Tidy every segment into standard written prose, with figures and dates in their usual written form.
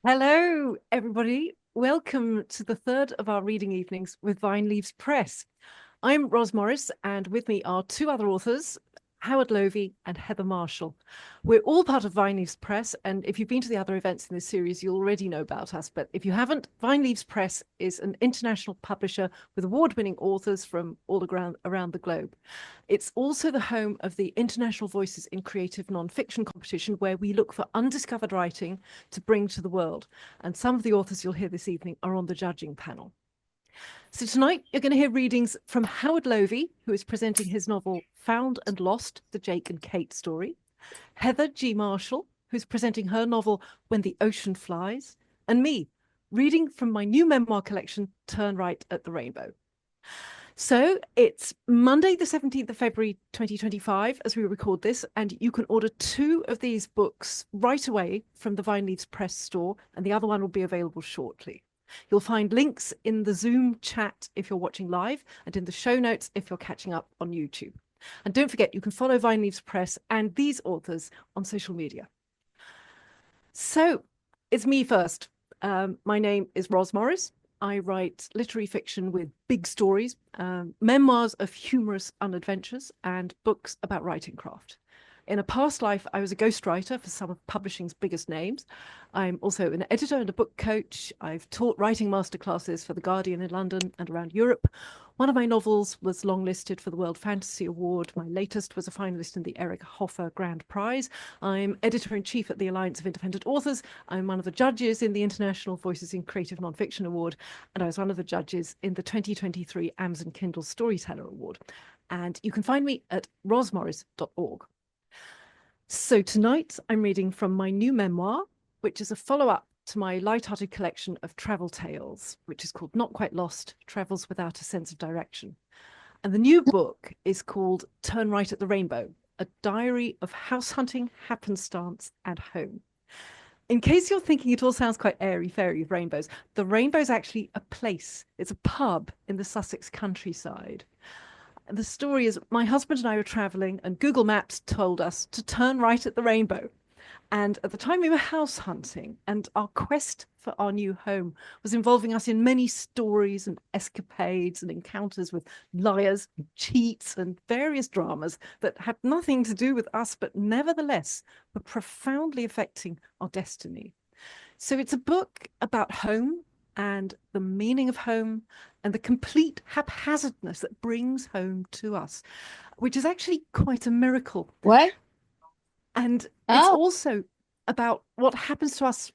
Hello, everybody. Welcome to the third of our reading evenings with Vine Leaves Press. I'm Ros Morris, and with me are two other authors, Howard Lovy and Heather Marshall. We're all part of Vine Leaves Press, and if you've been to the other events in this series, you already know about us. But if you haven't, Vine Leaves Press is an international publisher with award-winning authors from all around the globe. It's also the home of the International Voices in Creative Nonfiction competition, where we look for undiscovered writing to bring to the world. And some of the authors you'll hear this evening are on the judging panel. So tonight you're going to hear readings from Howard Lovy, who is presenting his novel Found and Lost, the Jake Cait Story, Heather G. Marshall, who's presenting her novel When the Ocean Flies, and me, reading from my new memoir collection, Turn Right at the Rainbow. So it's Monday, the 17th of February, 2025, as we record this, and you can order two of these books right away from the Vine Leaves Press store, and the other one will be available shortly. You'll find links in the Zoom chat if you're watching live, and in the show notes if you're catching up on YouTube. And don't forget, you can follow Vine Leaves Press and these authors on social media. So it's me first. My name is Ros Morris. I write literary fiction with big stories, memoirs of humorous unadventures, and books about writing craft. In a past life, I was a ghostwriter for some of publishing's biggest names. I'm also an editor and a book coach. I've taught writing masterclasses for The Guardian in London and around Europe. One of my novels was longlisted for the World Fantasy Award. My latest was a finalist in the Eric Hoffer Grand Prize. I'm editor-in-chief at the Alliance of Independent Authors. I'm one of the judges in the International Voices in Creative Nonfiction Award, and I was one of the judges in the 2023 Amazon Kindle Storyteller Award. And you can find me at rosmorris.org. So tonight I'm reading from my new memoir, which is a follow-up to my light-hearted collection of travel tales, which is called Not Quite Lost, Travels Without a Sense of Direction. And the new book is called Turn Right at the Rainbow, a diary of house hunting, happenstance, and home. In case you're thinking it all sounds quite airy-fairy with rainbows, the rainbow is actually a place. It's a pub in the Sussex countryside. The story is my husband and I were traveling, and Google Maps told us to turn right at the rainbow. And at the time we were house hunting, and our quest for our new home was involving us in many stories and escapades and encounters with liars, and cheats, and various dramas that had nothing to do with us, but nevertheless were profoundly affecting our destiny. So it's a book about home and the meaning of home and the complete haphazardness that brings home to us, which is actually quite a miracle. What? And it's also about what happens to us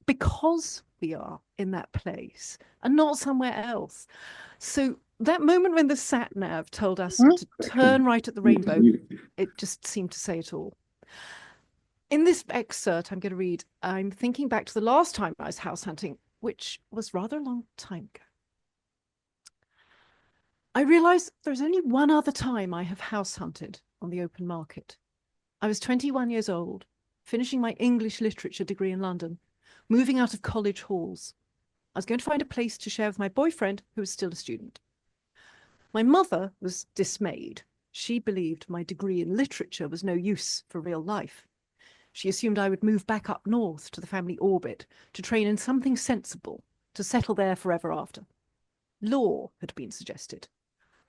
because we are in that place and not somewhere else. So that moment when the sat nav told us to turn right at the rainbow, it just seemed to say it all. In this excerpt I'm going to read, I'm thinking back to the last time I was house hunting, which was rather a long time ago. I realised there's only one other time I have house hunted on the open market. I was 21 years old, finishing my English literature degree in London, moving out of college halls. I was going to find a place to share with my boyfriend, who was still a student. My mother was dismayed. She believed my degree in literature was no use for real life. She assumed I would move back up north to the family orbit to train in something sensible, to settle there forever after. Law had been suggested.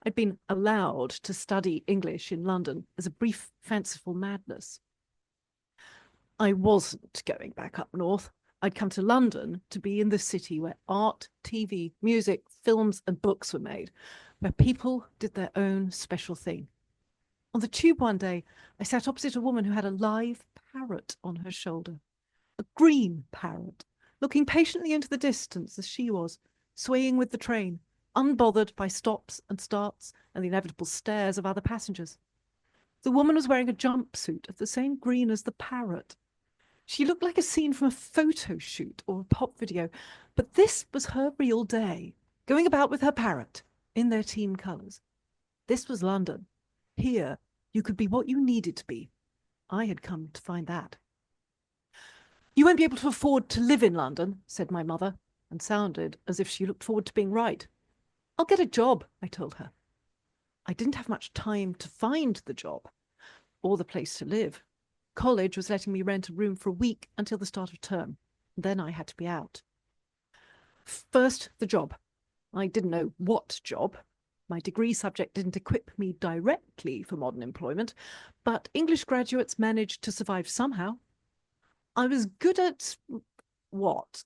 I'd been allowed to study English in London as a brief, fanciful madness. I wasn't going back up north. I'd come to London to be in the city where art, TV, music, films, and books were made, where people did their own special thing. On the tube one day, I sat opposite a woman who had a live parrot on her shoulder, a green parrot, looking patiently into the distance as she was, swaying with the train, unbothered by stops and starts and the inevitable stares of other passengers. The woman was wearing a jumpsuit of the same green as the parrot. She looked like a scene from a photo shoot or a pop video, but this was her real day, going about with her parrot in their team colours. This was London. Here, you could be what you needed to be. I had come to find that. You won't be able to afford to live in London, said my mother, and sounded as if she looked forward to being right. I'll get a job, I told her. I didn't have much time to find the job or the place to live. College was letting me rent a room for a week until the start of term. Then I had to be out. First, the job. I didn't know what job. My degree subject didn't equip me directly for modern employment, but English graduates managed to survive somehow. I was good at what?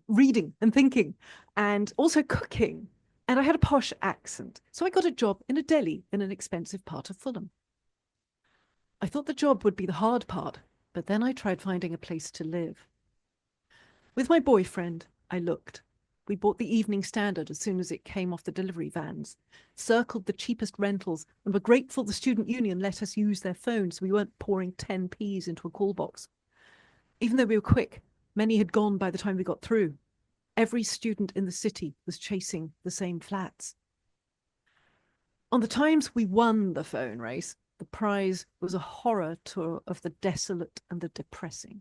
Reading and thinking, and also cooking. And I had a posh accent, so I got a job in a deli in an expensive part of Fulham. I thought the job would be the hard part, but then I tried finding a place to live. With my boyfriend, I looked. We bought the Evening Standard as soon as it came off the delivery vans, circled the cheapest rentals, and were grateful the student union let us use their phones so we weren't pouring 10p's into a call box. Even though we were quick, many had gone by the time we got through. Every student in the city was chasing the same flats. On the times we won the phone race, the prize was a horror tour of the desolate and the depressing.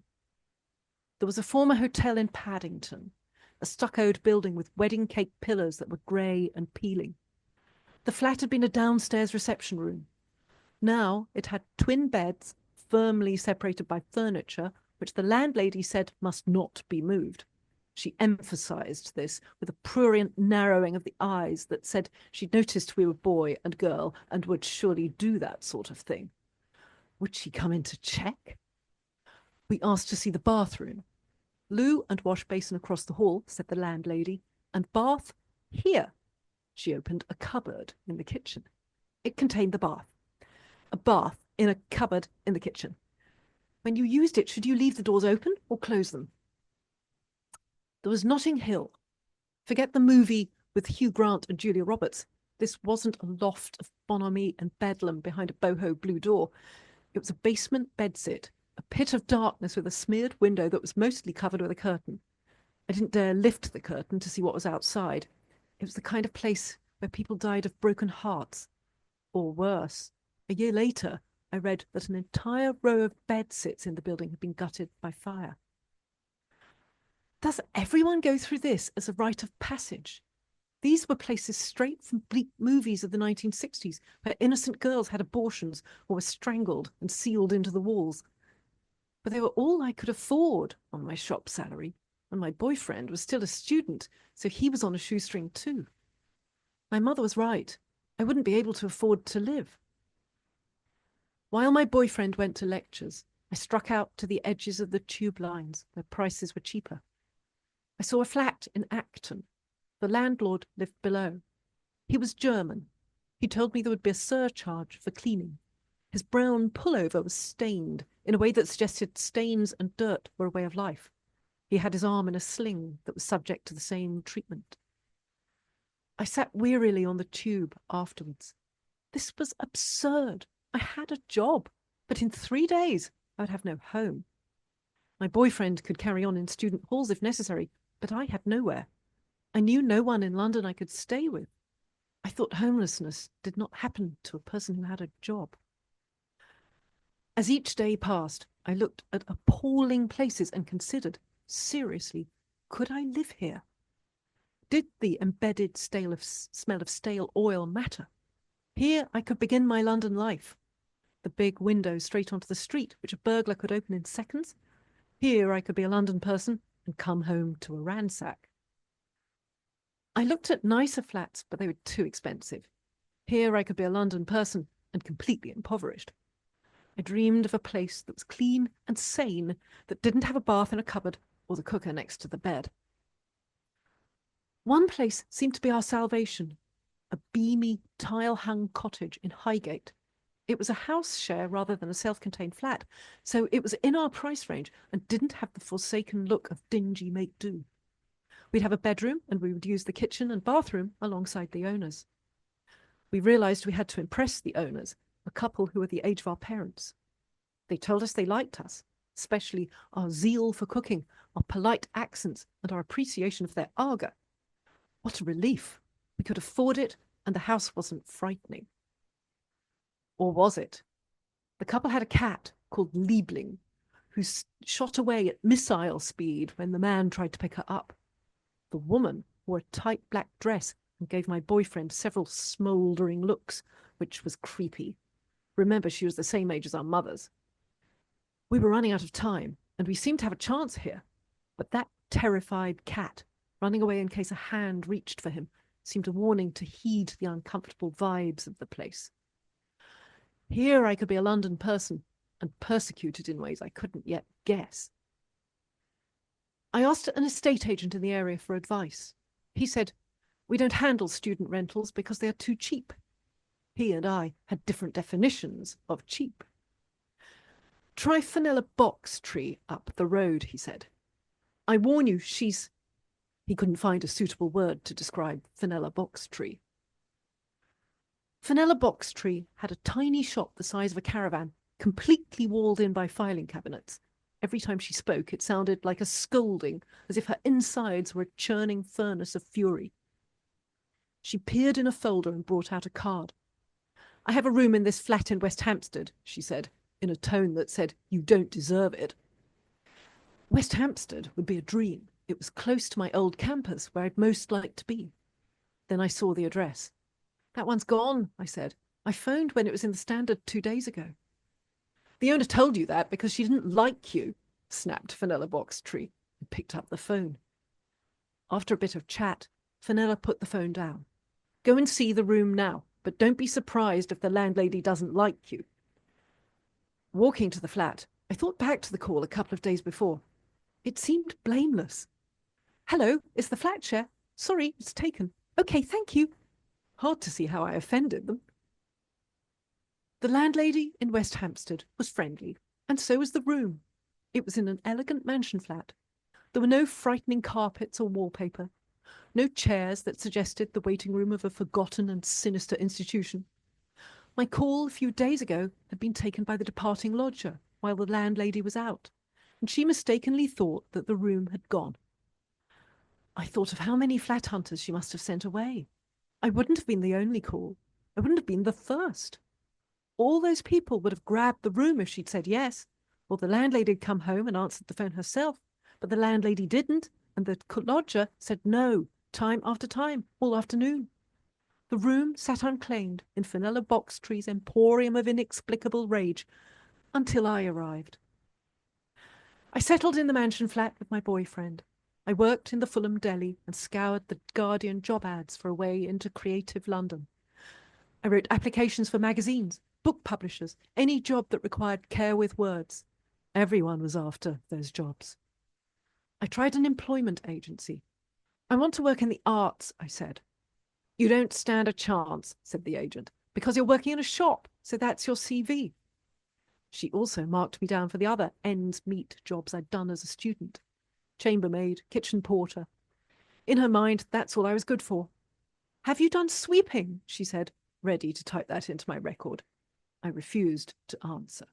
There was a former hotel in Paddington, a stuccoed building with wedding cake pillars that were grey and peeling. The flat had been a downstairs reception room. Now it had twin beds, firmly separated by furniture, which the landlady said must not be moved. She emphasized this with a prurient narrowing of the eyes that said she'd noticed we were boy and girl and would surely do that sort of thing. Would she come in to check? We asked to see the bathroom. Loo and wash basin across the hall, said the landlady, and bath here. She opened a cupboard in the kitchen. It contained the bath. A bath in a cupboard in the kitchen. When you used it, should you leave the doors open or close them? There was Notting Hill. Forget the movie with Hugh Grant and Julia Roberts. This wasn't a loft of bonhomie and bedlam behind a boho blue door. It was a basement bedsit, a pit of darkness with a smeared window that was mostly covered with a curtain. I didn't dare lift the curtain to see what was outside. It was the kind of place where people died of broken hearts. Or worse. A year later, I read that an entire row of bedsits in the building had been gutted by fire. Does everyone go through this as a rite of passage? These were places straight from bleak movies of the 1960s, where innocent girls had abortions or were strangled and sealed into the walls. But they were all I could afford on my shop salary, and my boyfriend was still a student, so he was on a shoestring too. My mother was right. I wouldn't be able to afford to live. While my boyfriend went to lectures, I struck out to the edges of the tube lines where prices were cheaper. I saw a flat in Acton. The landlord lived below. He was German. He told me there would be a surcharge for cleaning. His brown pullover was stained in a way that suggested stains and dirt were a way of life. He had his arm in a sling that was subject to the same treatment. I sat wearily on the tube afterwards. This was absurd. I had a job, but in 3 days I would have no home. My boyfriend could carry on in student halls if necessary, but I had nowhere. I knew no one in London I could stay with. I thought homelessness did not happen to a person who had a job. As each day passed, I looked at appalling places and considered, seriously, could I live here? Did the embedded smell of stale oil matter? Here I could begin my London life. The big window straight onto the street, which a burglar could open in seconds. Here I could be a London person and come home to a ransack. I looked at nicer flats, but they were too expensive. Here I could be a London person and completely impoverished. I dreamed of a place that was clean and sane, that didn't have a bath in a cupboard or the cooker next to the bed. One place seemed to be our salvation, a beamy, tile-hung cottage in Highgate. It was a house share rather than a self-contained flat, so it was in our price range and didn't have the forsaken look of dingy make-do. We'd have a bedroom and we would use the kitchen and bathroom alongside the owners. We realised we had to impress the owners, a couple who were the age of our parents. They told us they liked us, especially our zeal for cooking, our polite accents, and our appreciation of their argot. What a relief! We could afford it, and the house wasn't frightening. Or was it? The couple had a cat called Liebling, who shot away at missile speed when the man tried to pick her up. The woman wore a tight black dress and gave my boyfriend several smouldering looks, which was creepy. Remember, she was the same age as our mothers. We were running out of time, and we seemed to have a chance here. But that terrified cat, running away in case a hand reached for him, seemed a warning to heed the uncomfortable vibes of the place. Here I could be a London person and persecuted in ways I couldn't yet guess. I asked an estate agent in the area for advice. He said, "We don't handle student rentals because they are too cheap." He and I had different definitions of cheap. "Try Fenella Box Tree up the road," he said. "I warn you, she's..." He couldn't find a suitable word to describe Fenella Box Tree. Fenella Box Tree had a tiny shop the size of a caravan, completely walled in by filing cabinets. Every time she spoke, it sounded like a scolding, as if her insides were a churning furnace of fury. She peered in a folder and brought out a card. "I have a room in this flat in West Hampstead," she said, in a tone that said, "You don't deserve it." West Hampstead would be a dream. It was close to my old campus, where I'd most like to be. Then I saw the address. "That one's gone," I said. "I phoned when it was in the Standard 2 days ago." "The owner told you that because she didn't like you," snapped Fenella Box Tree, and picked up the phone. After a bit of chat, Fenella put the phone down. "Go and see the room now, but don't be surprised if the landlady doesn't like you." Walking to the flat, I thought back to the call a couple of days before. It seemed blameless. "Hello, is the flat share? Sorry, it's taken. Okay, thank you." Hard to see how I offended them. The landlady in West Hampstead was friendly, and so was the room. It was in an elegant mansion flat. There were no frightening carpets or wallpaper, no chairs that suggested the waiting room of a forgotten and sinister institution. My call a few days ago had been taken by the departing lodger while the landlady was out, and she mistakenly thought that the room had gone. I thought of how many flat hunters she must have sent away. I wouldn't have been the only call. I wouldn't have been the first. All those people would have grabbed the room if she'd said yes, or the landlady had come home and answered the phone herself, but the landlady didn't, and the lodger said no, time after time, all afternoon. The room sat unclaimed in Fenella Box Tree's emporium of inexplicable rage until I arrived. I settled in the mansion flat with my boyfriend. I worked in the Fulham deli and scoured the Guardian job ads for a way into creative London. I wrote applications for magazines, book publishers, any job that required care with words. Everyone was after those jobs. I tried an employment agency. "I want to work in the arts," I said. "You don't stand a chance," said the agent, "because you're working in a shop, so that's your CV." She also marked me down for the other ends meet jobs I'd done as a student. Chambermaid, kitchen porter. In her mind, that's all I was good for. "Have you done sweeping?" she said, ready to type that into my record. I refused to answer.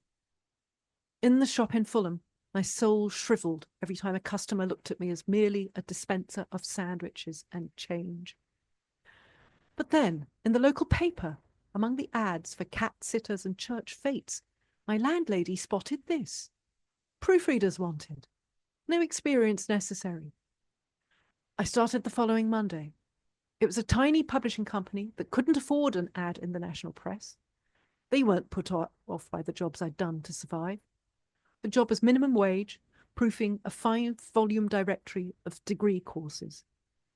In the shop in Fulham, my soul shriveled every time a customer looked at me as merely a dispenser of sandwiches and change. But then, in the local paper, among the ads for cat sitters and church fetes, my landlady spotted this. "Proofreaders wanted. No experience necessary." I started the following Monday. It was a tiny publishing company that couldn't afford an ad in the national press. They weren't put off by the jobs I'd done to survive. The job was minimum wage, proofing a 5-volume directory of degree courses.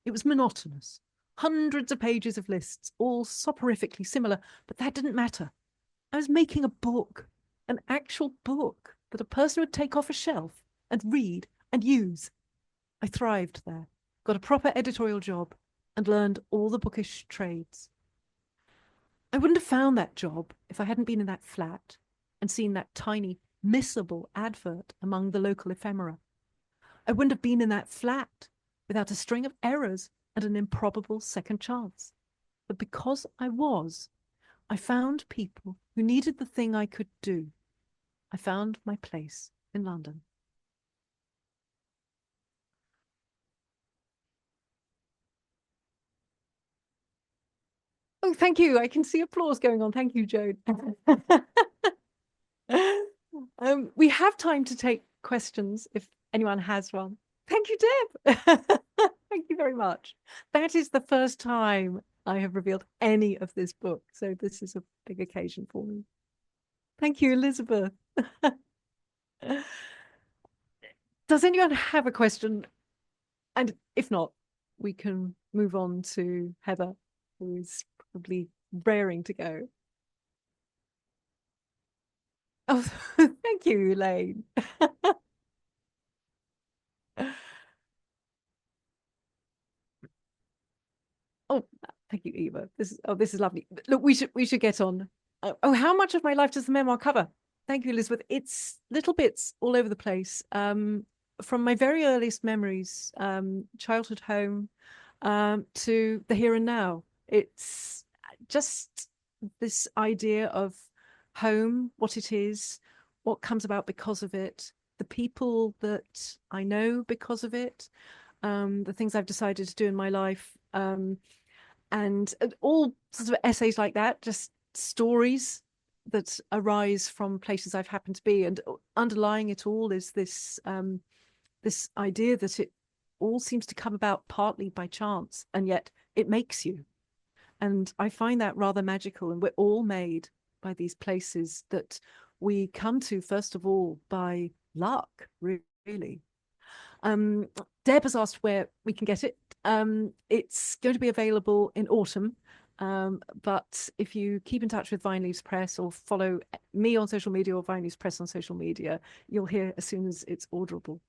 It was monotonous. Hundreds of pages of lists, all soporifically similar, but that didn't matter. I was making a book, an actual book that a person would take off a shelf and read and use. I thrived there, got a proper editorial job, and learned all the bookish trades. I wouldn't have found that job if I hadn't been in that flat and seen that tiny, missable advert among the local ephemera. I wouldn't have been in that flat without a string of errors and an improbable second chance. But because I found people who needed the thing I could do. I found my place in London. Oh, thank you. I can see applause going on. Thank you, Joan. We have time to take questions if anyone has one. Thank you, Deb. Thank you very much. That is the first time I have revealed any of this book, so this is a big occasion for me. Thank you, Elizabeth. Does anyone have a question? And if not, we can move on to Heather, who is probably raring to go. Oh, thank you, Elaine. Oh, thank you, Eva. This is lovely. Look, we should get on. Oh, how much of my life does the memoir cover? Thank you, Elizabeth. It's little bits all over the place. From my very earliest memories, childhood home, to the here and now. It's just this idea of home, what it is, what comes about because of it, the people that I know because of it, the things I've decided to do in my life, and all sorts of essays like that, just stories that arise from places I've happened to be, and underlying it all is this idea that it all seems to come about partly by chance, and yet it makes you. And I find that rather magical. And we're all made by these places that we come to, first of all, by luck, really. Um, Deb has asked where we can get it. It's going to be available in autumn. But if you keep in touch with Vine Leaves Press or follow me on social media or Vine Leaves Press on social media, you'll hear as soon as it's orderable.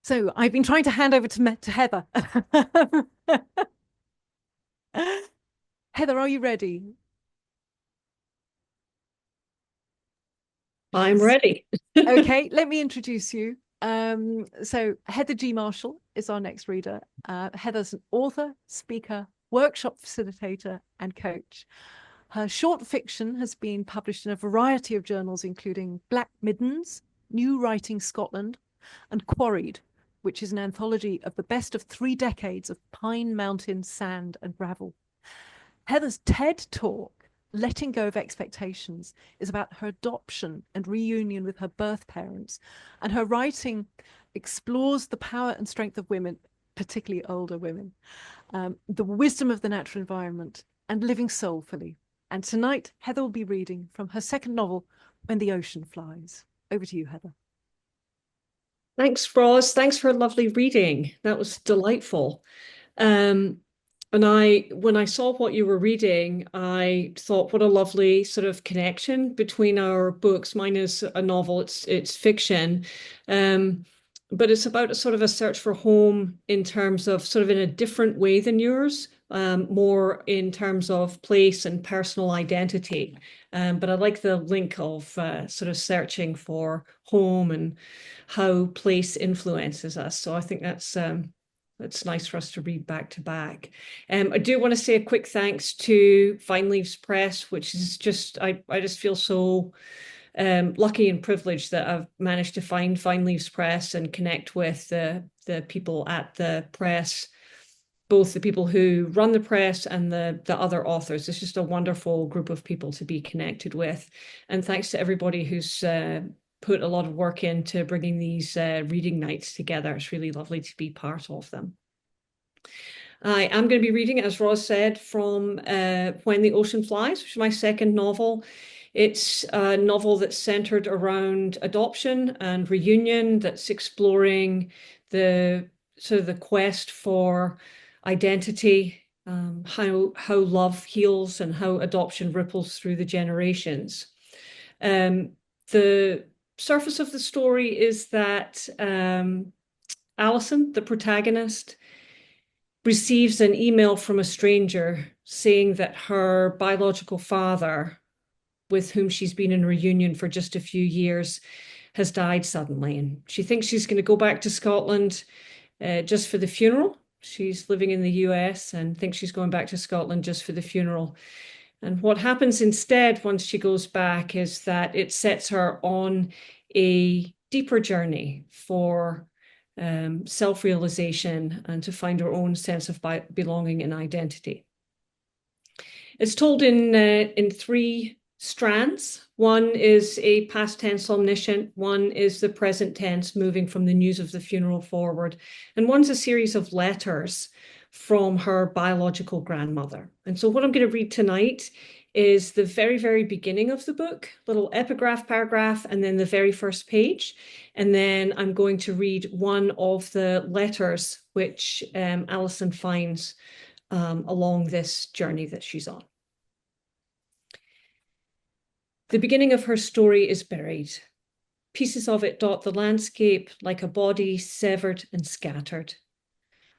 So I've been trying to hand over to Heather. Heather, are you ready? I'm ready. Okay, let me introduce you. So Heather G. Marshall is our next reader. Heather's an author, speaker, workshop facilitator, and coach. Her short fiction has been published in a variety of journals, including Black Middens, New Writing Scotland, and Quarried, which is an anthology of the best of 3 decades of pine mountain sand and gravel. Heather's TED talk, Letting Go of Expectations, is about her adoption and reunion with her birth parents. And her writing explores the power and strength of women, particularly older women, the wisdom of the natural environment, and living soulfully. And tonight, Heather will be reading from her second novel, When the Ocean Flies. Over to you, Heather. Thanks, Roz. Thanks for a lovely reading. That was delightful. Um, when I saw what you were reading, I thought, what a lovely sort of connection between our books. Mine is a novel, it's fiction. Um, but it's about a sort of a search for home in terms of sort of in a different way than yours, more in terms of place and personal identity. But I like the link of sort of searching for home and how place influences us. So I think that's nice for us to read back to back. I do want to say a quick thanks to Vine Leaves Press, which is just, I just feel so lucky and privileged that I've managed to find Vine Leaves Press and connect with the people at the press, both the people who run the press and the other authors. It's just a wonderful group of people to be connected with. And thanks to everybody who's put a lot of work into bringing these reading nights together. It's really lovely to be part of them. I am going to be reading, as Roz said, from When the Ocean Flies, which is my second novel. It's a novel that's centered around adoption and reunion, that's exploring the sort of the quest for identity, how love heals and how adoption ripples through the generations. The surface of the story is that Alison, the protagonist, receives an email from a stranger saying that her biological father, with whom she's been in reunion for just a few years, has died suddenly. And she thinks she's going to go back to Scotland just for the funeral. She's living in the US and thinks she's going back to Scotland just for the funeral. And what happens instead once she goes back is that it sets her on a deeper journey for self-realization and to find her own sense of belonging and identity. It's told in 3 strands. One is a past tense omniscient, one is the present tense, moving from the news of the funeral forward, and one's a series of letters from her biological grandmother. And so what I'm going to read tonight is the very, very beginning of the book, little epigraph paragraph, and then the very first page. And then I'm going to read one of the letters which Alison finds along this journey that she's on. The beginning of her story is buried. Pieces of it dot the landscape like a body severed and scattered.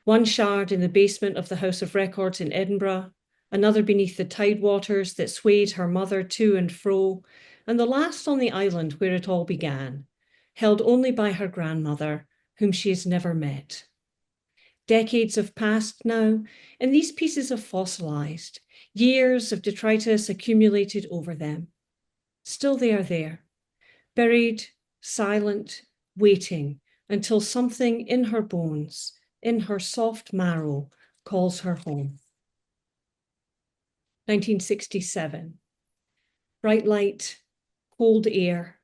One shard in the basement of the House of Records in Edinburgh, another beneath the tidewaters that swayed her mother to and fro, and the last on the island where it all began, held only by her grandmother, whom she has never met. Decades have passed now, and these pieces have fossilized, years of detritus accumulated over them. Still they are there, buried, silent, waiting until something in her bones, in her soft marrow, calls her home. 1967. Bright light, cold air,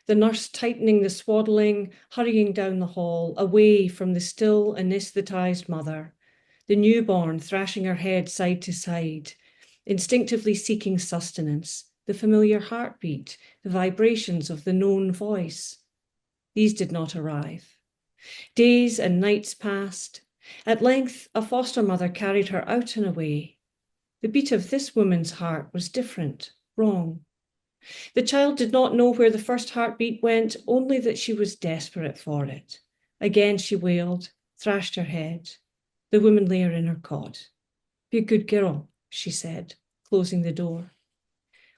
the nurse tightening the swaddling, hurrying down the hall, away from the still anesthetized mother, the newborn thrashing her head side to side, instinctively seeking sustenance, the familiar heartbeat, the vibrations of the known voice. These did not arrive. Days and nights passed. At length, a foster mother carried her out and away. The beat of this woman's heart was different, wrong. The child did not know where the first heartbeat went, only that she was desperate for it. Again she wailed, thrashed her head. The woman lay her in her cot. "Be a good girl," she said, closing the door.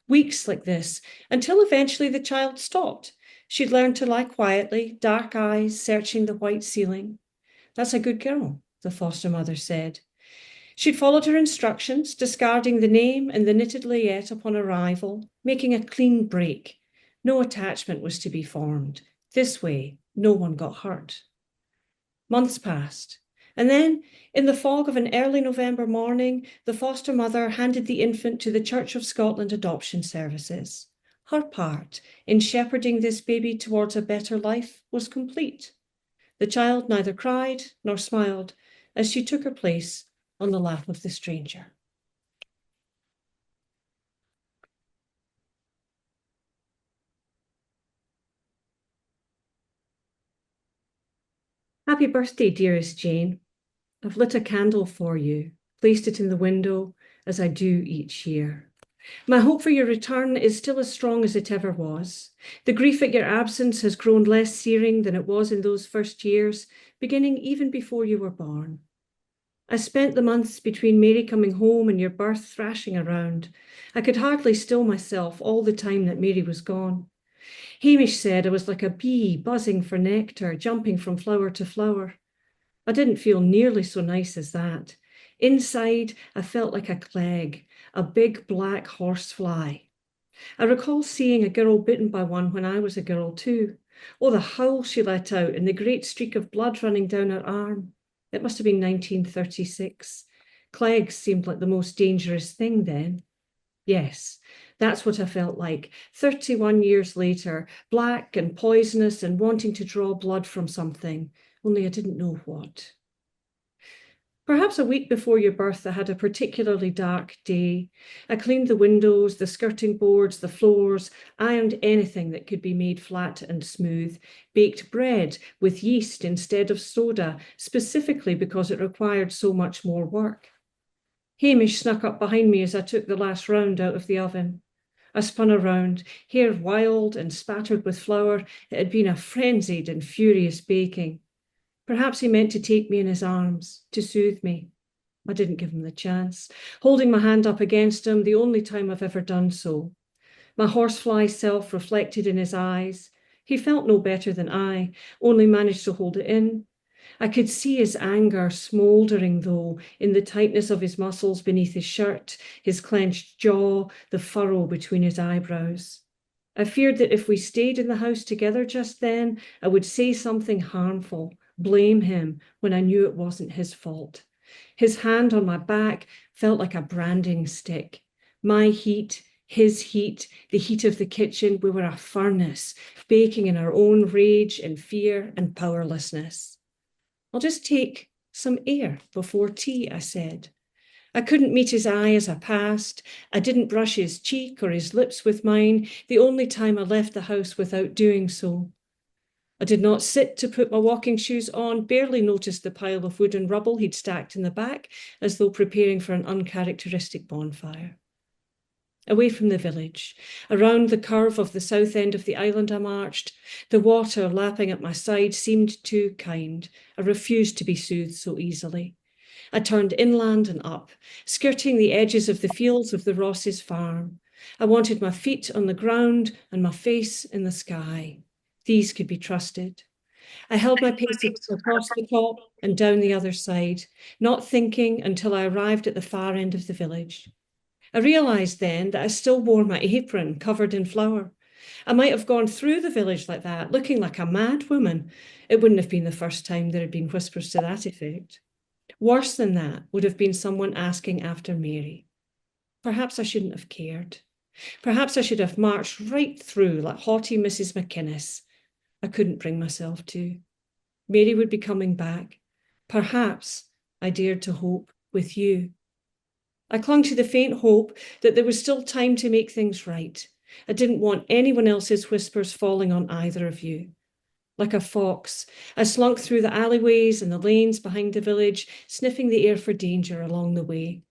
Weeks like this, until eventually the child stopped. She'd learned to lie quietly, dark eyes searching the white ceiling. "That's a good girl," the foster mother said. She'd followed her instructions, discarding the name and the knitted layette upon arrival, making a clean break. No attachment was to be formed. This way, no one got hurt. Months passed, and then, in the fog of an early November morning, the foster mother handed the infant to the Church of Scotland adoption services. Her part in shepherding this baby towards a better life was complete. The child neither cried nor smiled as she took her place on the lap of the stranger. Happy birthday, dearest Jane. I've lit a candle for you, placed it in the window as I do each year. My hope for your return is still as strong as it ever was. The grief at your absence has grown less searing than it was in those first years, beginning even before you were born. I spent the months between Mary coming home and your birth thrashing around. I could hardly still myself all the time that Mary was gone. Hamish said I was like a bee buzzing for nectar, jumping from flower to flower. I didn't feel nearly so nice as that. Inside, I felt like a clegg, a big black horsefly. I recall seeing a girl bitten by one when I was a girl too. Oh, the howl she let out and the great streak of blood running down her arm. It must have been 1936. Clegs seemed like the most dangerous thing then. Yes, that's what I felt like, 31 years later, black and poisonous and wanting to draw blood from something, only I didn't know what. Perhaps a week before your birth, I had a particularly dark day. I cleaned the windows, the skirting boards, the floors, ironed anything that could be made flat and smooth, baked bread with yeast instead of soda, specifically because it required so much more work. Hamish snuck up behind me as I took the last round out of the oven. I spun around, hair wild and spattered with flour. It had been a frenzied and furious baking. Perhaps he meant to take me in his arms, to soothe me. I didn't give him the chance, holding my hand up against him, the only time I've ever done so. My horsefly self reflected in his eyes. He felt no better than I, only managed to hold it in. I could see his anger smouldering, though, in the tightness of his muscles beneath his shirt, his clenched jaw, the furrow between his eyebrows. I feared that if we stayed in the house together just then, I would say something harmful, blame him when I knew it wasn't his fault. His hand on my back felt like a branding stick. My heat, his heat, the heat of the kitchen, we were a furnace, baking in our own rage and fear and powerlessness. "I'll just take some air before tea," I said. I couldn't meet his eye as I passed. I didn't brush his cheek or his lips with mine, the only time I left the house without doing so. I did not sit to put my walking shoes on, barely noticed the pile of wood and rubble he'd stacked in the back, as though preparing for an uncharacteristic bonfire. Away from the village, around the curve of the south end of the island I marched. The water lapping at my side seemed too kind. I refused to be soothed so easily. I turned inland and up, skirting the edges of the fields of the Ross's farm. I wanted my feet on the ground and my face in the sky. These could be trusted. I held my pace across the top and down the other side, not thinking until I arrived at the far end of the village. I realised then that I still wore my apron covered in flour. I might have gone through the village like that, looking like a mad woman. It wouldn't have been the first time there had been whispers to that effect. Worse than that would have been someone asking after Mary. Perhaps I shouldn't have cared. Perhaps I should have marched right through like haughty Mrs. McInnes. I couldn't bring myself to. Mary would be coming back. Perhaps, I dared to hope, with you. I clung to the faint hope that there was still time to make things right. I didn't want anyone else's whispers falling on either of you. Like a fox, I slunk through the alleyways and the lanes behind the village, sniffing the air for danger along the way.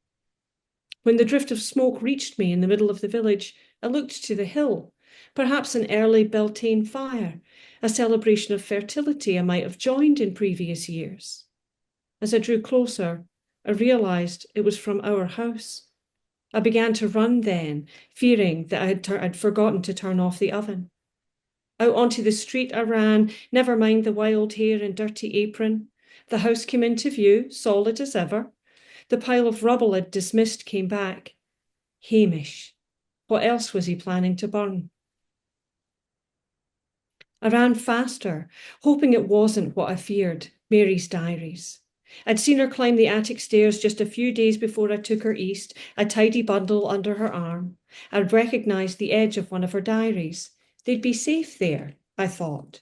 When the drift of smoke reached me in the middle of the village, I looked to the hill, perhaps an early Beltane fire, a celebration of fertility I might have joined in previous years. As I drew closer, I realised it was from our house. I began to run then, fearing that I'd forgotten to turn off the oven. Out onto the street I ran, never mind the wild hair and dirty apron. The house came into view, solid as ever. The pile of rubble I'd dismissed came back. Hamish. What else was he planning to burn? I ran faster, hoping it wasn't what I feared, Mary's diaries. I'd seen her climb the attic stairs just a few days before I took her east, a tidy bundle under her arm. I'd recognised the edge of one of her diaries. They'd be safe there, I thought.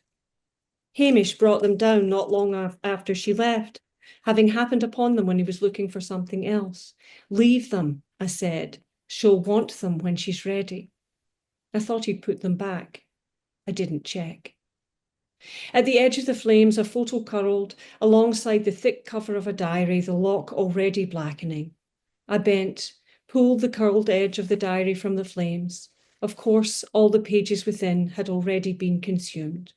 Hamish brought them down not long after she left, having happened upon them when he was looking for something else. Leave them, I said. She'll want them when she's ready. I thought he'd put them back. I didn't check. At the edge of the flames, a photo curled alongside the thick cover of a diary, the lock already blackening. I bent, pulled the curled edge of the diary from the flames. Of course, all the pages within had already been consumed.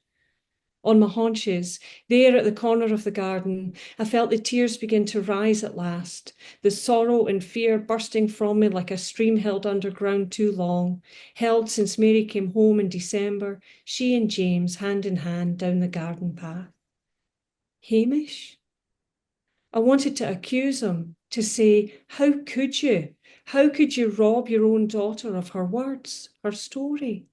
On my haunches, there at the corner of the garden, I felt the tears begin to rise at last, the sorrow and fear bursting from me like a stream held underground too long, held since Mary came home in December, she and James hand in hand down the garden path. Hamish? I wanted to accuse him, to say, how could you? How could you rob your own daughter of her words, her story?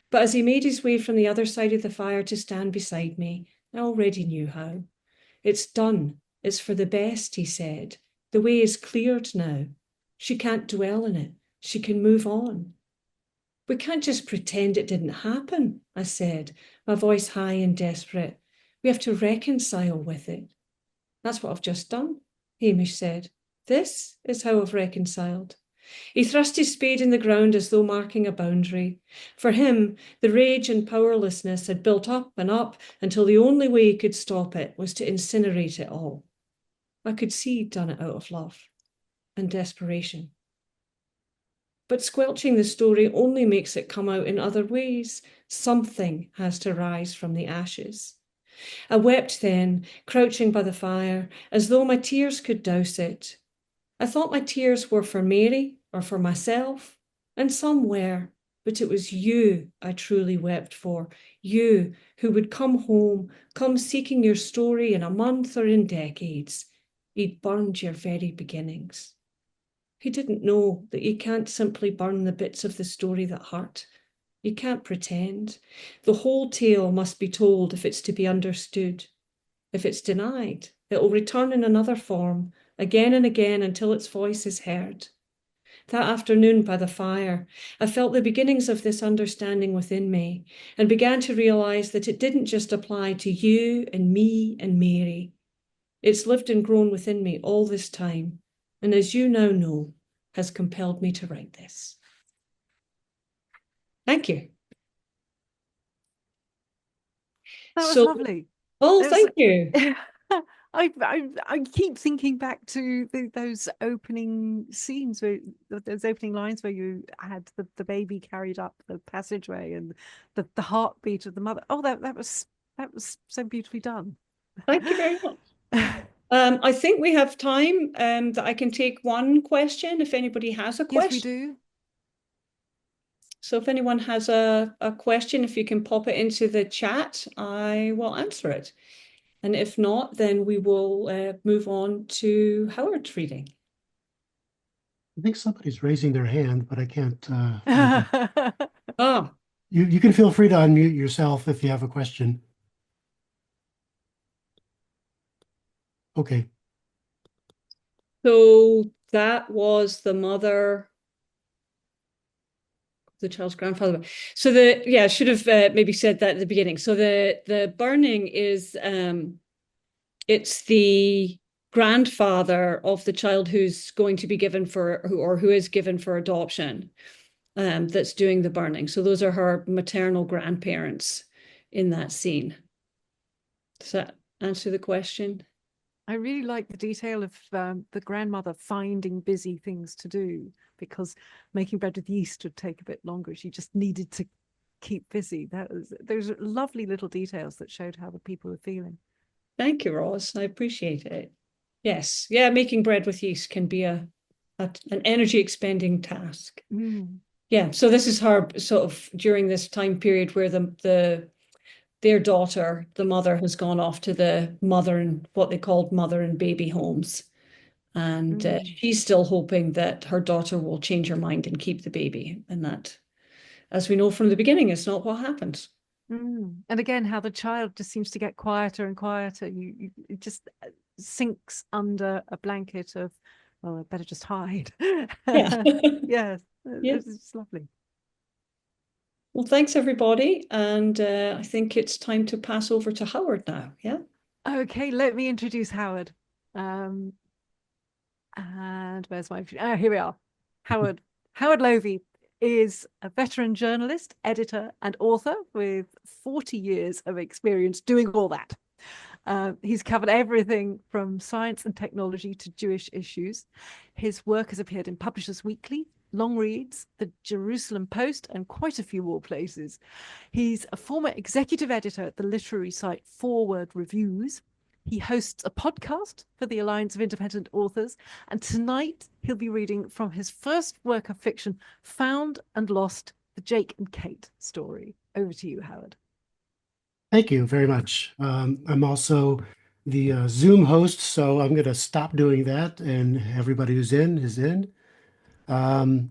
But as he made his way from the other side of the fire to stand beside me, I already knew how. It's done. It's for the best, he said. The way is cleared now. She can't dwell in it. She can move on. We can't just pretend it didn't happen, I said, my voice high and desperate. We have to reconcile with it. That's what I've just done, Hamish said. This is how I've reconciled. He thrust his spade in the ground as though marking a boundary. For him, the rage and powerlessness had built up and up until the only way he could stop it was to incinerate it all. I could see he'd done it out of love and desperation. But squelching the story only makes it come out in other ways. Something has to rise from the ashes. I wept then, crouching by the fire, as though my tears could douse it. I thought my tears were for Mary or for myself, and some were, but it was you I truly wept for, you who would come home, come seeking your story in a month or in decades. He'd burned your very beginnings. He didn't know that you can't simply burn the bits of the story that hurt. You can't pretend. The whole tale must be told if it's to be understood. If it's denied, it will return in another form, again and again until its voice is heard. That afternoon by the fire, I felt the beginnings of this understanding within me and began to realise that it didn't just apply to you and me and Mary. It's lived and grown within me all this time, and as you now know, has compelled me to write this. Thank you. That was So, lovely. oh, It was. thank you. I keep thinking back to those opening scenes where those opening lines where you had the baby carried up the passageway and the heartbeat of the mother. Oh, that was so beautifully done. Thank you very much. I think we have time that I can take one question if anybody has a Yes, we question. do. So if anyone has a question, if you can pop it into the chat, I will answer it. And if not, then we will move on to Howard's reading. I think somebody's raising their hand, but I can't make it. Ah, You can feel free to unmute yourself if you have a question. Okay. so that was the mother, the child's grandfather. So I should have maybe said that at the beginning. So the burning is it's the grandfather of the child who's going to be given who is given for adoption, that's doing the burning. So those are her maternal grandparents in that scene. Does that answer the question? I really like the detail of the grandmother finding busy things to do because making bread with yeast would take a bit longer. She just needed to keep busy. Those lovely little details that showed how the people were feeling. Thank you, Ross. I appreciate it. Yes. Yeah, making bread with yeast can be an energy expending task. Mm. Yeah. So this is her sort of during this time period where their daughter, the mother, has gone off to the mother and what they called mother and baby homes. And she's still hoping that her daughter will change her mind and keep the baby. And that, as we know from the beginning, is not what happens. And again, how the child just seems to get quieter and quieter. It just sinks under a blanket of, well, I better just hide. Yeah. Yes, Yeah. it's just lovely. Well, thanks, everybody. And I think it's time to pass over to Howard now. Yeah. Okay, let me introduce Howard. And where's my... Oh, here we are. Howard Lovy is a veteran journalist, editor, and author with 40 years of experience doing all that. He's covered everything from science and technology to Jewish issues. His work has appeared in Publishers Weekly, Long Reads, the Jerusalem Post, and quite a few more places. He's a former executive editor at the literary site Forward Reviews. He hosts a podcast for the Alliance of Independent Authors, and tonight he'll be reading from his first work of fiction, Found and Lost, the Jake Cait Story. Over to you, Howard. Thank you very much. I'm also the Zoom host, so I'm going to stop doing that, and everybody who's in is in. And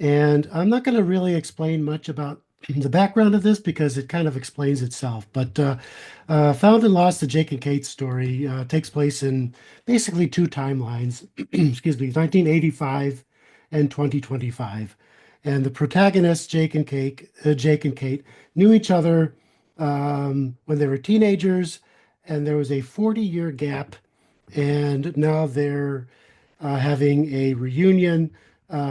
I'm not going to really explain much about the background of this because it kind of explains itself. But Found and Lost, the Jake Cait story, takes place in basically two timelines, excuse me, 1985 and 2025. And the protagonists, Jake and Kate, knew each other when they were teenagers, and there was a 40-year gap, and now they're having a reunion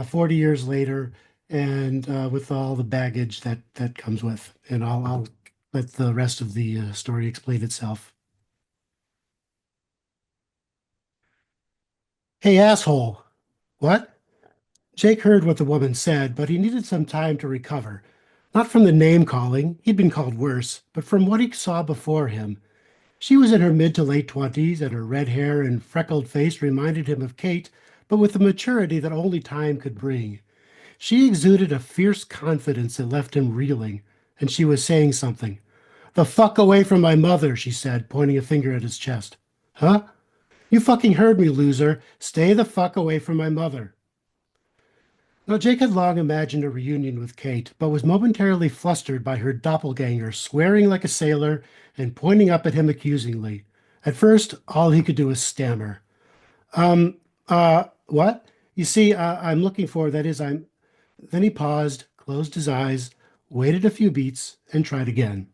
40 years later, and with all the baggage that comes with. And I'll let the rest of the story explain itself. Hey, asshole. What? Jake heard what the woman said, but he needed some time to recover. Not from the name calling, he'd been called worse, but from what he saw before him. She was in her mid to late 20s, and her red hair and freckled face reminded him of Kate, but with the maturity that only time could bring. She exuded a fierce confidence that left him reeling, and she was saying something. "The fuck away from my mother," she said, pointing a finger at his chest. Huh? You fucking heard me, loser. Stay the fuck away from my mother. Now, Jake had long imagined a reunion with Kate, but was momentarily flustered by her doppelganger swearing like a sailor and pointing up at him accusingly. At first, all he could do was stammer. What? You see, I'm looking for, that is, I'm... Then he paused, closed his eyes, waited a few beats, and tried again.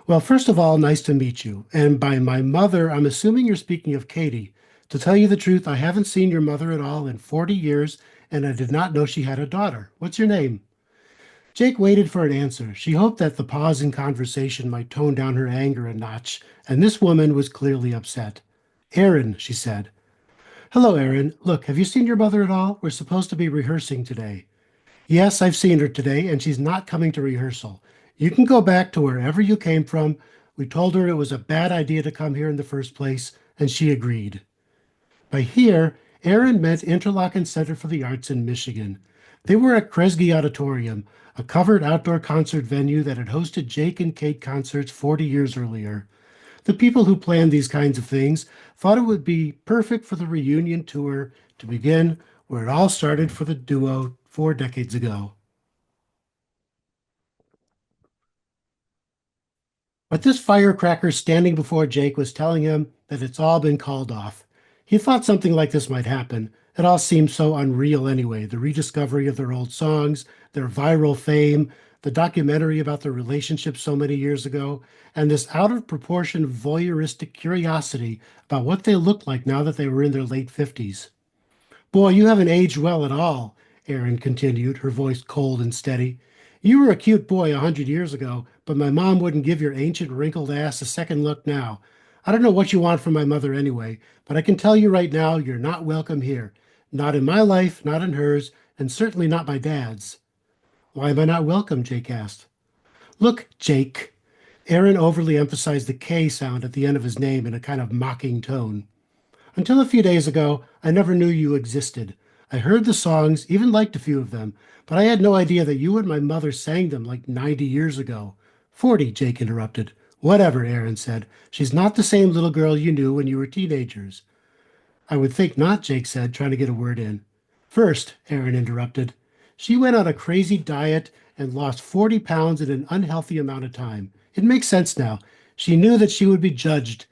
Well, first of all, nice to meet you. And by my mother, I'm assuming you're speaking of Katie. To tell you the truth, I haven't seen your mother at all in 40 years, and I did not know she had a daughter. What's your name? Jake waited for an answer. She hoped that the pause in conversation might tone down her anger a notch, and this woman was clearly upset. Erin, she said. Hello, Erin. Look, have you seen your mother at all? We're supposed to be rehearsing today. Yes, I've seen her today, and she's not coming to rehearsal. You can go back to wherever you came from. We told her it was a bad idea to come here in the first place, and she agreed. By here, Erin meant Interlochen Center for the Arts in Michigan. They were at Kresge Auditorium, a covered outdoor concert venue that had hosted Jake and Cait concerts 40 years earlier. The people who planned these kinds of things thought it would be perfect for the reunion tour to begin where it all started for the duo 4 decades ago. But this firecracker standing before Jake was telling him that it's all been called off. He thought something like this might happen. It all seemed so unreal anyway. The rediscovery of their old songs, their viral fame, the documentary about their relationship so many years ago, and this out of proportion voyeuristic curiosity about what they looked like now that they were in their late 50s. Boy, you haven't aged well at all, Erin continued, her voice cold and steady. You were a cute boy 100 years ago, but my mom wouldn't give your ancient wrinkled ass a second look now. I don't know what you want from my mother anyway, but I can tell you right now you're not welcome here. Not in my life, not in hers, and certainly not my dad's. Why am I not welcome? Jake asked. Look, Jake. Erin overly emphasized the K sound at the end of his name in a kind of mocking tone. Until a few days ago, I never knew you existed. I heard the songs, even liked a few of them, but I had no idea that you and my mother sang them like 90 years ago. 40, Jake interrupted. Whatever, Erin said. She's not the same little girl you knew when you were teenagers. I would think not, Jake said, trying to get a word in. First, Erin interrupted. She went on a crazy diet and lost 40 pounds in an unhealthy amount of time. It makes sense now. She knew that she would be judged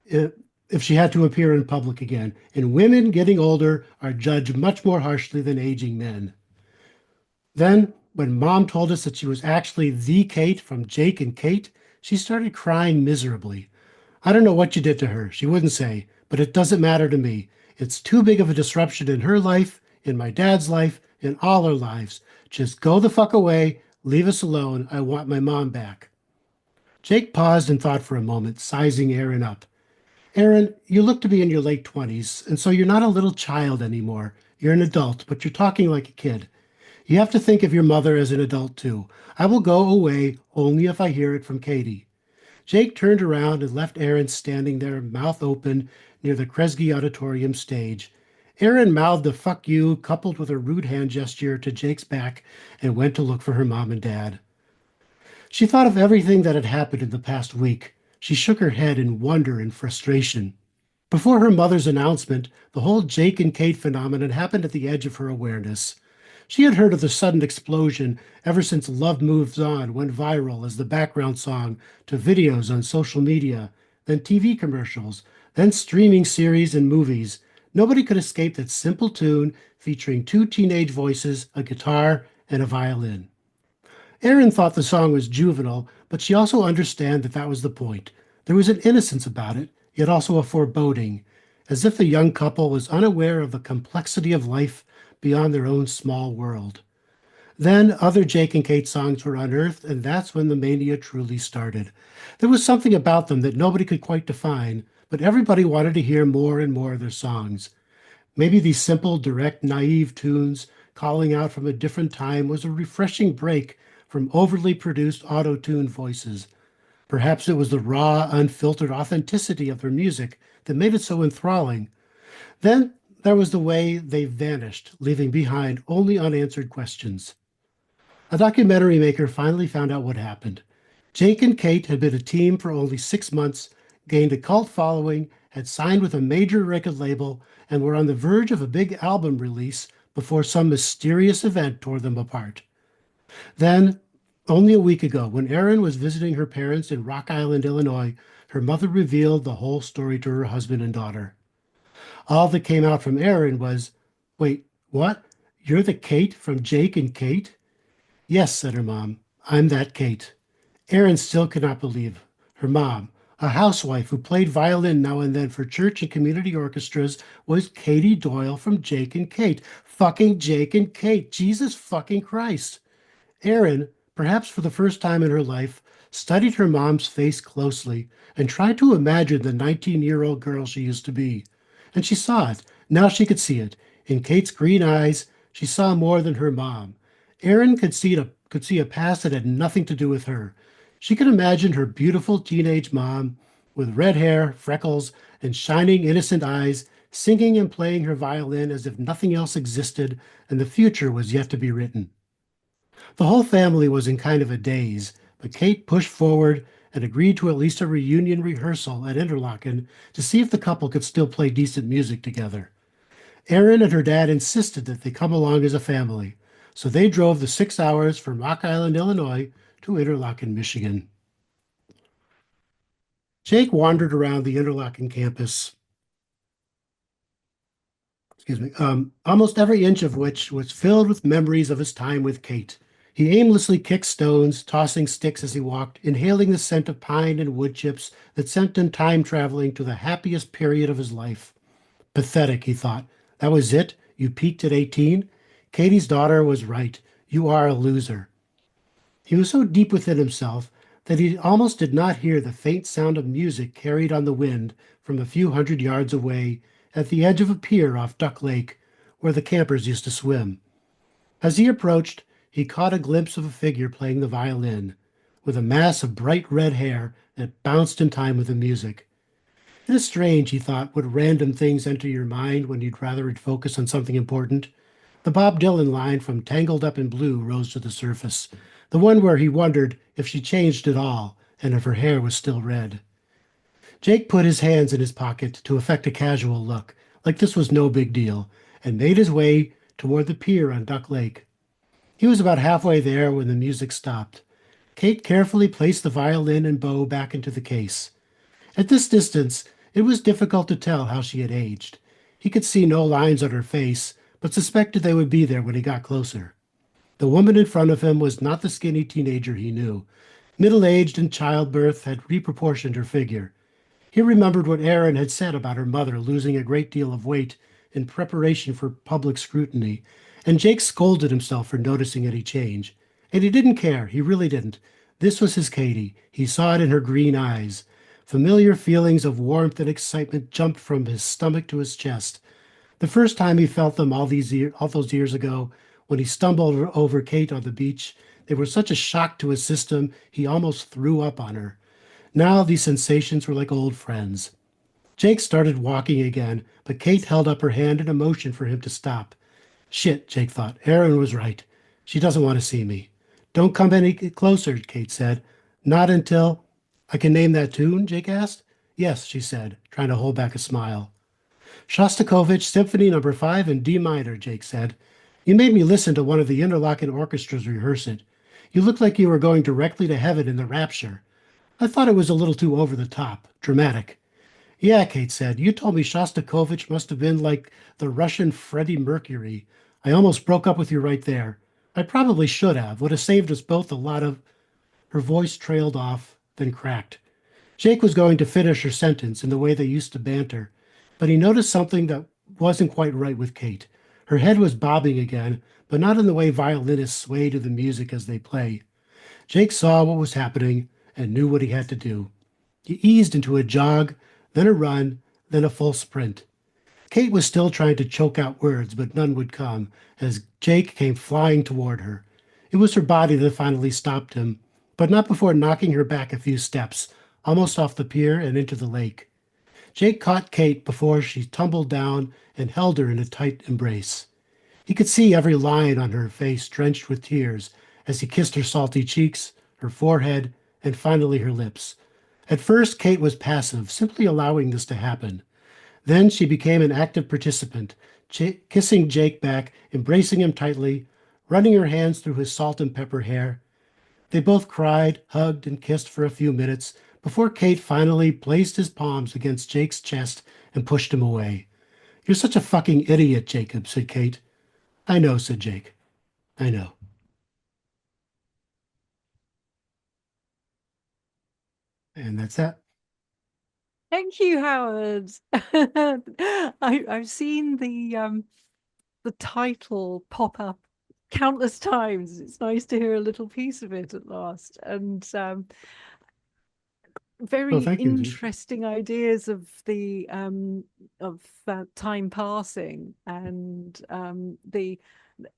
if she had to appear in public again, and women getting older are judged much more harshly than aging men. Then, when Mom told us that she was actually the Cait from Jake and Cait, she started crying miserably. I don't know what you did to her, she wouldn't say, but it doesn't matter to me. It's too big of a disruption in her life, in my dad's life, in all our lives. Just go the fuck away, leave us alone. I want my mom back. Jake paused and thought for a moment, sizing Erin up. Erin, you look to be in your late 20s, and so you're not a little child anymore. You're an adult, but you're talking like a kid. You have to think of your mother as an adult, too. I will go away only if I hear it from Katie. Jake turned around and left Erin standing there, mouth open, near the Kresge Auditorium stage. Erin mouthed a fuck you, coupled with a rude hand gesture to Jake's back, and went to look for her mom and dad. She thought of everything that had happened in the past week. She shook her head in wonder and frustration. Before her mother's announcement, the whole Jake and Cait phenomenon happened at the edge of her awareness. She had heard of the sudden explosion ever since Love Moves On went viral as the background song to videos on social media, then TV commercials, then streaming series and movies. Nobody could escape that simple tune featuring two teenage voices, a guitar, and a violin. Erin thought the song was juvenile, but she also understood that that was the point. There was an innocence about it, yet also a foreboding, as if the young couple was unaware of the complexity of life beyond their own small world. Then other Jake and Cait songs were unearthed, and that's when the mania truly started. There was something about them that nobody could quite define, but everybody wanted to hear more and more of their songs. Maybe these simple, direct, naive tunes calling out from a different time was a refreshing break from overly produced auto-tuned voices. Perhaps it was the raw, unfiltered authenticity of their music that made it so enthralling. Then there was the way they vanished, leaving behind only unanswered questions. A documentary maker finally found out what happened. Jake and Cait had been a team for only 6 months, gained a cult following, had signed with a major record label, and were on the verge of a big album release before some mysterious event tore them apart. Then, only a week ago, when Erin was visiting her parents in Rock Island, Illinois, her mother revealed the whole story to her husband and daughter. All that came out from Erin was, Wait, what? You're the Cait from Jake and Cait? Yes, said her mom. I'm that Cait. Erin still could not believe. Her mom, A housewife who played violin now and then for church and community orchestras was Katie Doyle from Jake and Cait. Fucking Jake and Cait. Jesus fucking Christ. Erin, perhaps for the first time in her life, studied her mom's face closely and tried to imagine the 19-year-old girl she used to be. And she saw it. Now she could see it. In Kate's green eyes, she saw more than her mom. Erin could see a past that had nothing to do with her. She could imagine her beautiful teenage mom with red hair, freckles, and shining innocent eyes, singing and playing her violin as if nothing else existed and the future was yet to be written. The whole family was in kind of a daze, but Cait pushed forward and agreed to at least a reunion rehearsal at Interlaken to see if the couple could still play decent music together. Erin and her dad insisted that they come along as a family, so they drove the 6 hours from Rock Island, Illinois to Interlaken, Michigan. Jake wandered around the Interlaken campus, almost every inch of which was filled with memories of his time with Cait. He aimlessly kicked stones, tossing sticks as he walked, inhaling the scent of pine and wood chips that sent him time traveling to the happiest period of his life. Pathetic, he thought. That was it? You peaked at 18? Katie's daughter was right. You are a loser. He was so deep within himself that he almost did not hear the faint sound of music carried on the wind from a few hundred yards away at the edge of a pier off Duck Lake, where the campers used to swim. As he approached, he caught a glimpse of a figure playing the violin, with a mass of bright red hair that bounced in time with the music. It is strange, he thought, what random things enter your mind when you'd rather it focus on something important. The Bob Dylan line from Tangled Up in Blue rose to the surface, the one where he wondered if she changed at all and if her hair was still red. Jake put his hands in his pocket to effect a casual look, like this was no big deal, and made his way toward the pier on Duck Lake. He was about halfway there when the music stopped. Cait carefully placed the violin and bow back into the case. At this distance, it was difficult to tell how she had aged. He could see no lines on her face, but suspected they would be there when he got closer. The woman in front of him was not the skinny teenager he knew. Middle-aged and childbirth had reproportioned her figure. He remembered what Erin had said about her mother losing a great deal of weight in preparation for public scrutiny, and Jake scolded himself for noticing any change. And he didn't care. He really didn't. This was his Katie. He saw it in her green eyes. Familiar feelings of warmth and excitement jumped from his stomach to his chest. The first time he felt them all those years ago, when he stumbled over Cait on the beach, they were such a shock to his system he almost threw up on her. Now these sensations were like old friends. Jake started walking again, but Cait held up her hand in a motion for him to stop. Shit, Jake thought. Erin was right. She doesn't want to see me. Don't come any closer, Cait said. Not until... I can name that tune, Jake asked. Yes, she said, trying to hold back a smile. Shostakovich Symphony No. 5 in D minor, Jake said. You made me listen to one of the Interlaken orchestras rehearse it. You looked like you were going directly to heaven in the rapture. I thought it was a little too over the top, dramatic. Yeah, Cait said. You told me Shostakovich must have been like the Russian Freddie Mercury. I almost broke up with you right there. I probably should have. Would have saved us both a lot of... Her voice trailed off, then cracked. Jake was going to finish her sentence in the way they used to banter, but he noticed something that wasn't quite right with Cait. Her head was bobbing again, but not in the way violinists sway to the music as they play. Jake saw what was happening and knew what he had to do. He eased into a jog, then a run, then a full sprint. Cait was still trying to choke out words, but none would come as Jake came flying toward her. It was her body that finally stopped him, but not before knocking her back a few steps, almost off the pier and into the lake. Jake caught Cait before she tumbled down and held her in a tight embrace. He could see every line on her face drenched with tears as he kissed her salty cheeks, her forehead, and finally her lips. At first, Cait was passive, simply allowing this to happen. Then she became an active participant, kissing Jake back, embracing him tightly, running her hands through his salt and pepper hair. They both cried, hugged, and kissed for a few minutes before Cait finally placed his palms against Jake's chest and pushed him away. You're such a fucking idiot, Jacob, said Cait. I know, said Jake. I know. And that's that. Thank you, Howard. I've seen the title pop up countless times. It's nice to hear a little piece of it at last. And Oh, very thank you. interesting ideas of the time passing and the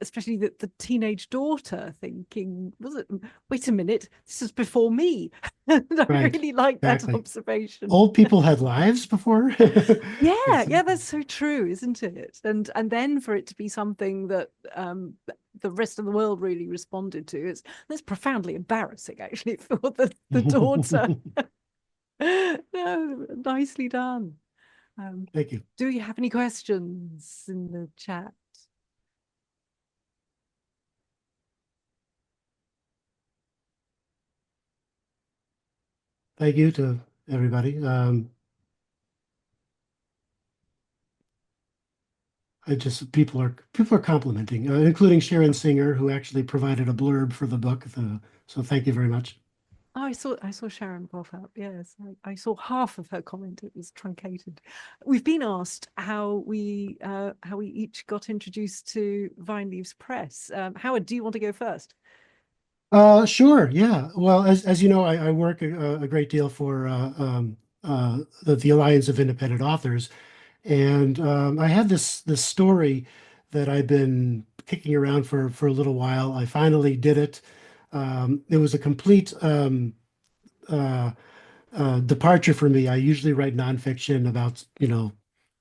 especially the teenage daughter thinking, was it, wait a minute, this is before me. And I Right, really like that exactly. observation. Old people had lives before. Yeah, Exactly. that's so true, isn't it? And then for it to be something that the rest of the world really responded to, that's profoundly embarrassing actually for the daughter. No, nicely done. Thank you. Do you have any questions in the chat? Thank you to everybody. People are complimenting, including Sharon Singer, who actually provided a blurb for the book. So thank you very much. Oh, I saw Sharon pop up. Yes, I saw half of her comment. It was truncated. We've been asked how we each got introduced to Vine Leaves Press. Howard, do you want to go first? Sure. Yeah. Well, as you know, I work a great deal for the Alliance of Independent Authors, and I had this story that I've been kicking around for a little while. I finally did it. It was a complete uh, departure for me. I usually write nonfiction about,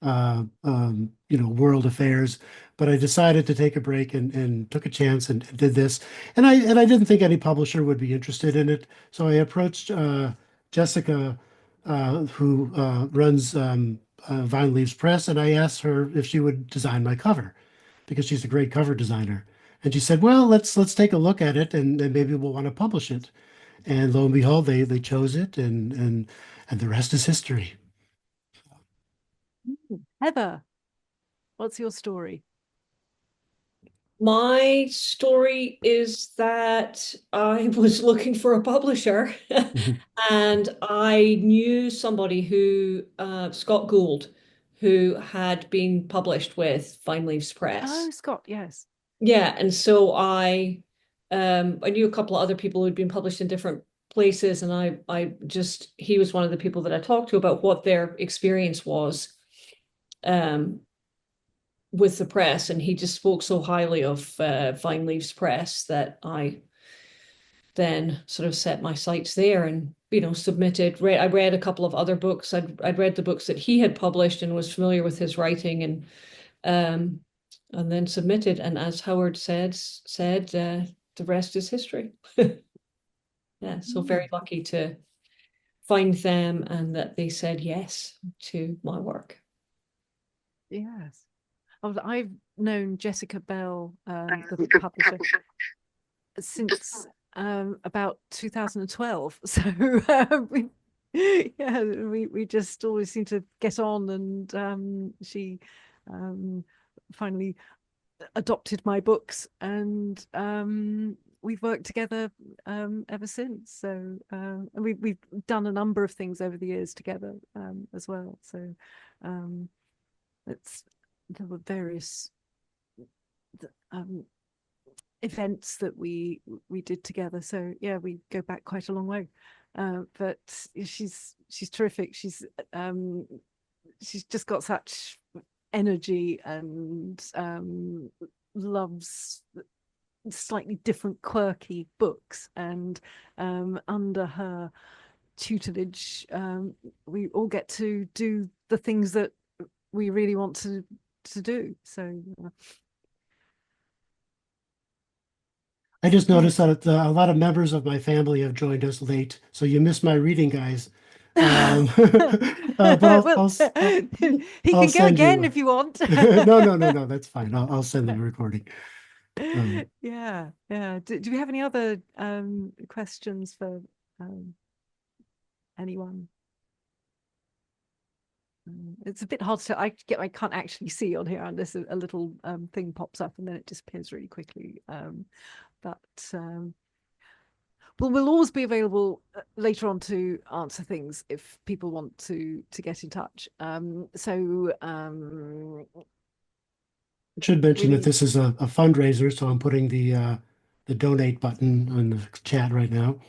world affairs, but I decided to take a break and took a chance and did this. And I didn't think any publisher would be interested in it, so I approached Jessica, who runs Vine Leaves Press, and I asked her if she would design my cover because she's a great cover designer. And she said, "Well, let's take a look at it, and maybe we'll want to publish it." And lo and behold, they chose it, and the rest is history. Heather, what's your story? My story is that I was looking for a publisher and I knew somebody who, Scott Gould, who had been published with Vine Leaves Oh, Press. Scott, yes. Yeah, and so I knew a couple of other people who'd been published in different places, and I just he was one of the people that I talked to about what their experience was um with the press, and he just spoke so highly of Vine Leaves Press that I then sort of set my sights there and submitted. I read a couple of other books. I'd read the books that he had published and was familiar with his writing, um, and then submitted. And as Howard said, the rest is history. Yeah, so very lucky to find them and that they said yes to my work. Yes. I've known Jessica Bell, the publisher, since about 2012. So we just always seem to get on, and she finally adopted my books, and we've worked together ever since. So and we've done a number of things over the years together as well. So it's there were various um, events that we did together. So yeah, we go back quite a long way. But she's terrific. She's just got such energy and loves slightly different quirky books, and under her tutelage we all get to do the things that we really want to do. So I just yeah. noticed that a lot of members of my family have joined us late, so you missed my reading, guys. But Well, he I'll can go send again you. if you want. No, that's fine. I'll send them a recording. Yeah. Do we have any other questions for anyone? It's a bit hard to I can't actually see on here unless a little thing pops up and then it disappears really quickly. But but we'll always be available later on to answer things if people want to get in touch. I should mention really, that this is a fundraiser, so I'm putting the donate button on the chat right now.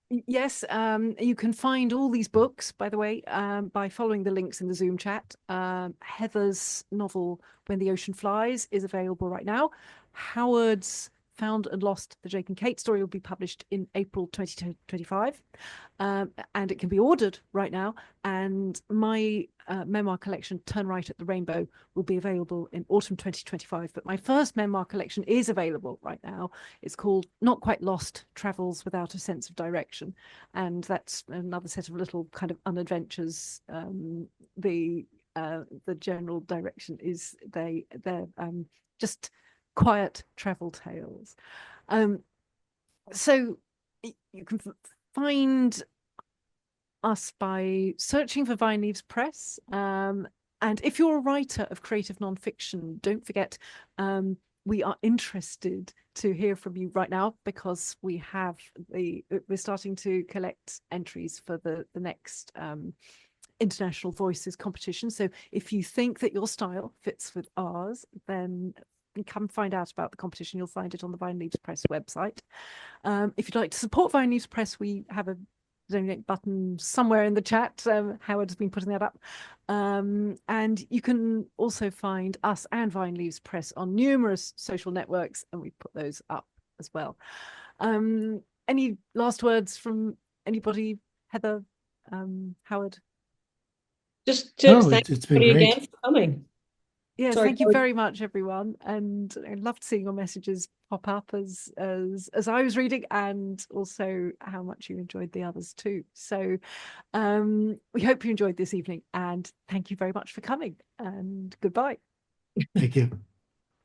yes, you can find all these books, by the way, by following the links in the Zoom chat. Heather's novel, When the Ocean Flies, is available right now. Howard's Found and Lost, the Jake Cait Story, will be published in April 2025. And it can be ordered right now. And my memoir collection, Turn Right at the Rainbow, will be available in autumn 2025. But my first memoir collection is available right now. It's called Not Quite Lost, Travels Without a Sense of Direction. And that's another set of little kind of unadventures. The general direction is they're just quiet travel tales. So you can find us by searching for Vine Leaves Press. And if you're a writer of creative nonfiction, don't forget, we are interested to hear from you right now, because we're starting to collect entries for the next International Voices competition. So if you think that your style fits with ours, then come find out about the competition. You'll find it on the Vine Leaves Press website. If you'd like to support Vine Leaves Press, we have a donate button somewhere in the chat. Howard has been putting that up. And you can also find us and Vine Leaves Press on numerous social networks, and we put those up as well. Any last words from anybody? Heather, Howard? Just to thank It's been everybody great. again for coming. Yes, Sorry, thank you very much, everyone, and I loved seeing your messages pop up as I was reading, and also how much you enjoyed the others too. So we hope you enjoyed this evening, and thank you very much for coming, and goodbye. Thank you.